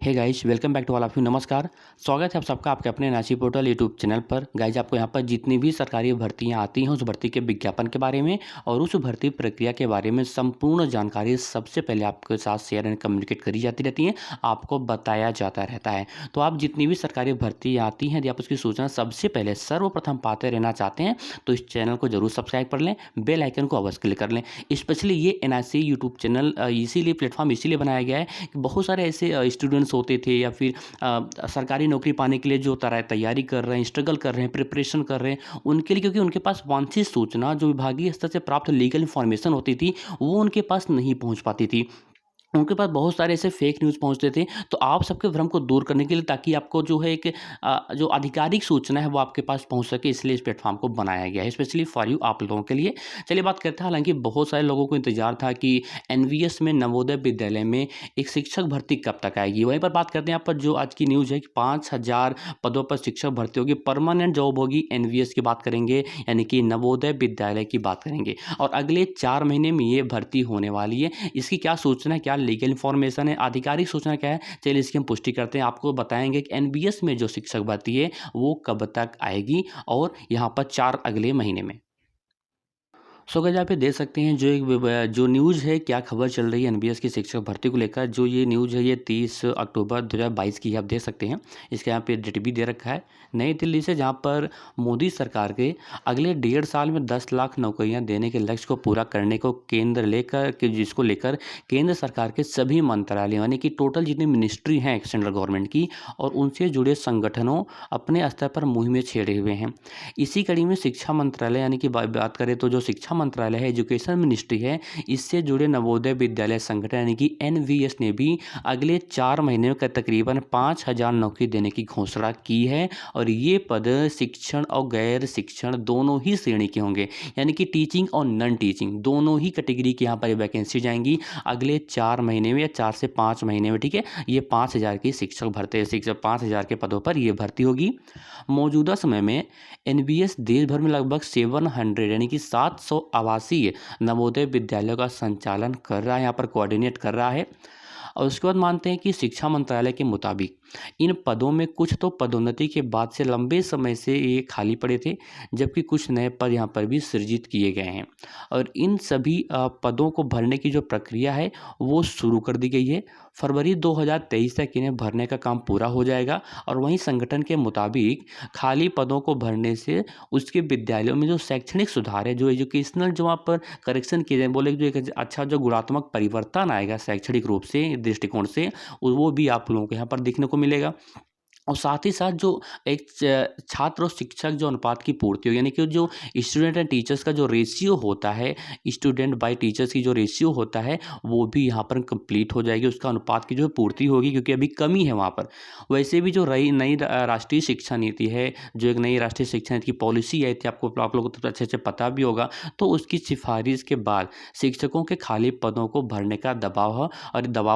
Hey guys, welcome back to all of you. नमस्कार। स्वागत है आप सबका आपके अपने एनआईसी पोर्टल यूट्यूब चैनल पर। गाइस, आपको यहाँ पर जितनी भी सरकारी भर्तियाँ आती हैं उस भर्ती के विज्ञापन के बारे में और उस भर्ती प्रक्रिया के बारे में संपूर्ण जानकारी सबसे पहले आपके साथ शेयर एंड कम्युनिकेट करी जाती रहती है, आपको बताया जाता रहता है। तो आप जितनी भी सरकारी भर्ती आती हैं, यदि आप उसकी सूचना सबसे पहले सर्वप्रथम पाते रहना चाहते हैं तो इस चैनल को जरूर सब्सक्राइब कर लें, बेल आइकन को अवश्य क्लिक कर लें। स्पेशली ये एनआईसी यूट्यूब चैनल इसीलिए प्लेटफॉर्म इसीलिए बनाया गया है कि बहुत सारे ऐसे स्टूडेंट्स होते थे या फिर सरकारी नौकरी पाने के लिए जो तैयारी कर रहे हैं, स्ट्रगल कर रहे हैं, प्रिपरेशन कर रहे हैं, उनके लिए, क्योंकि उनके पास वांछित सूचना जो विभागीय स्तर से प्राप्त लीगल इन्फॉर्मेशन होती थी वो उनके पास नहीं पहुंच पाती थी। उनके पास बहुत सारे ऐसे फेक न्यूज़ पहुँचते थे। तो आप सबके भ्रम को दूर करने के लिए, ताकि आपको जो है एक जो आधिकारिक सूचना है वो आपके पास पहुँच सके, इसलिए इस प्लेटफ़ॉर्म को बनाया गया है स्पेशली फॉर यू, आप लोगों के लिए। चलिए बात करते हैं। हालाँकि बहुत सारे लोगों को इंतज़ार था कि एनवीएस में, नवोदय विद्यालय में एक शिक्षक भर्ती कब तक आएगी। वहीं पर बात करते हैं यहाँ पर जो आज की न्यूज़ है कि 5000 पदों पर शिक्षक भर्ती होगी, परमानेंट जॉब होगी। एनवीएस की बात करेंगे, यानी कि नवोदय विद्यालय की बात करेंगे, और अगले 4 महीने में ये भर्ती होने वाली है। इसकी क्या सूचना है, क्या लीगल इन्फॉर्मेशन है, आधिकारिक सूचना क्या है, चलिए इसकी हम पुष्टि करते हैं। आपको बताएंगे कि एनबीएस में जो शिक्षक भर्ती है वो कब तक आएगी, और यहाँ पर 4 अगले महीने में। सो गाइस, आप ये देख सकते हैं जो जो न्यूज़ है, क्या खबर चल रही है एनबीएस की शिक्षक भर्ती को लेकर। जो ये न्यूज़ है ये 30 अक्टूबर 2022 की है, आप देख सकते हैं। इसके यहाँ पे डेट भी दे रखा है, नई दिल्ली से, जहाँ पर मोदी सरकार के अगले 1.5 साल में 10 लाख नौकरियाँ देने के लक्ष्य को पूरा करने को जिसको लेकर केंद्र सरकार के सभी मंत्रालय, यानी कि टोटल जितनी मिनिस्ट्री हैं सेंट्रल गवर्नमेंट की और उनसे जुड़े संगठनों अपने स्तर पर मुहिमें छेड़े हुए हैं। इसी कड़ी में शिक्षा मंत्रालय, यानी कि बात करें तो जो शिक्षा मंत्रालय है, एजुकेशन मिनिस्ट्री है, इससे जुड़े नवोदय विद्यालय संगठन यानी कि एनवीएस ने भी अगले 4 महीने का तकरीबन 5000 नौकरी देने की घोषणा की है। और ये पद शिक्षण और गैर शिक्षण दोनों ही श्रेणी के होंगे, यानी कि टीचिंग और नॉन टीचिंग दोनों ही कैटेगरी की यहाँ पर वैकेंसी जाएंगी अगले 4 महीने में, या 4 से 5 महीने में। ठीक है, ये 5000 की शिक्षक भर्ती, 5000 के पदों पर यह भर्ती होगी। मौजूदा समय में एनबीएस देश भर में लगभग 700 यानी कि 700 आवासीय नवोदय विद्यालयों का संचालन कर रहा है, यहाँ पर कोऑर्डिनेट कर रहा है। और उसके बाद मानते हैं कि शिक्षा मंत्रालय के मुताबिक इन पदों में कुछ तो पदोन्नति के बाद से लंबे समय से ये खाली पड़े थे, जबकि कुछ नए पद यहाँ पर भी सृजित किए गए हैं। और इन सभी पदों को भरने की जो प्रक्रिया है वो शुरू कर दी गई है। फरवरी 2023 तक इन्हें भरने का काम पूरा हो जाएगा। और वहीं संगठन के मुताबिक खाली पदों को भरने से उसके विद्यालयों में जो शैक्षणिक सुधार है, जो एजुकेशनल जो वहाँ पर करेक्शन किए जाए, बोले जो एक अच्छा जो गुणात्मक परिवर्तन आएगा शैक्षणिक रूप से, दृष्टिकोण से, वो भी आप लोगों को यहाँ पर देखने को मिलेगा। और साथ ही साथ जो एक छात्र और शिक्षक जो अनुपात की पूर्ति हो, यानी कि जो स्टूडेंट एंड टीचर्स का जो रेशियो होता है, स्टूडेंट बाय टीचर्स की जो रेशियो होता है, वो भी यहाँ पर कंप्लीट हो जाएगी, उसका अनुपात की जो पूर्ति होगी, क्योंकि अभी कमी है वहाँ पर। वैसे भी जो नई राष्ट्रीय शिक्षा नीति है, जो एक नई राष्ट्रीय शिक्षा नीति की पॉलिसी आई थी, आप लोगों को तो अच्छे से पता भी होगा, तो उसकी सिफारिश के बाद शिक्षकों के खाली पदों को भरने का दबाव है।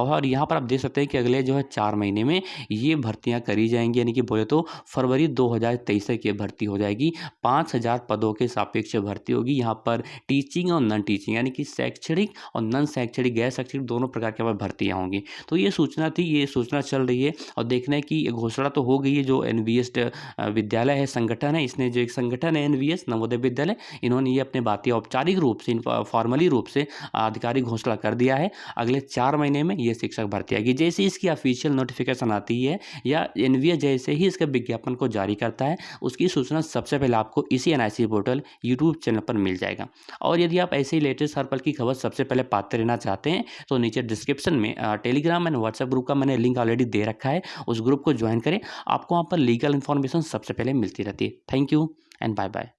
और यहाँ पर आप देख सकते हैं कि अगले जो है 4 महीने में ये भर्तियाँ करी जाएंगी, यानी कि बोले तो फरवरी 2023 तक ये भर्ती हो जाएगी। 5000 पदों के सापेक्ष भर्ती होगी। यहाँ पर टीचिंग और नॉन टीचिंग, यानी कि शैक्षणिक और नॉन शैक्षणिक, गैर शैक्षणिक दोनों प्रकार की भर्तियाँ होंगी। तो ये सूचना थी, ये सूचना चल रही है, और देखना है कि घोषणा तो हो गई है। जो एनवीएस विद्यालय है, संगठन है, इसने जो एक संगठन है एनवीएस नवोदय विद्यालय, इन्होंने ये अपने बातें औपचारिक रूप से, फॉर्मली रूप से आधिकारिक घोषणा कर दिया है। अगले 4 महीने में ये शिक्षक भर्ती आएगी। जैसे इसकी ऑफिशियल नोटिफिकेशन आती है या एनवीएस जैसे ही इसके विज्ञापन को जारी करता है, उसकी सूचना सबसे पहले आपको इसी एनआईसी पोर्टल यूट्यूब चैनल पर मिल जाएगा। और यदि आप ऐसे ही लेटेस्ट हर पल की खबर सबसे पहले पाते रहना चाहते हैं तो नीचे डिस्क्रिप्शन में टेलीग्राम एंड व्हाट्सएप ग्रुप का मैंने लिंक ऑलरेडी दे रखा है, उस ग्रुप को ज्वाइन करें। आपको वहाँ पर लीगल इन्फॉर्मेशन सबसे पहले मिलती रहती है। Thank you and bye bye.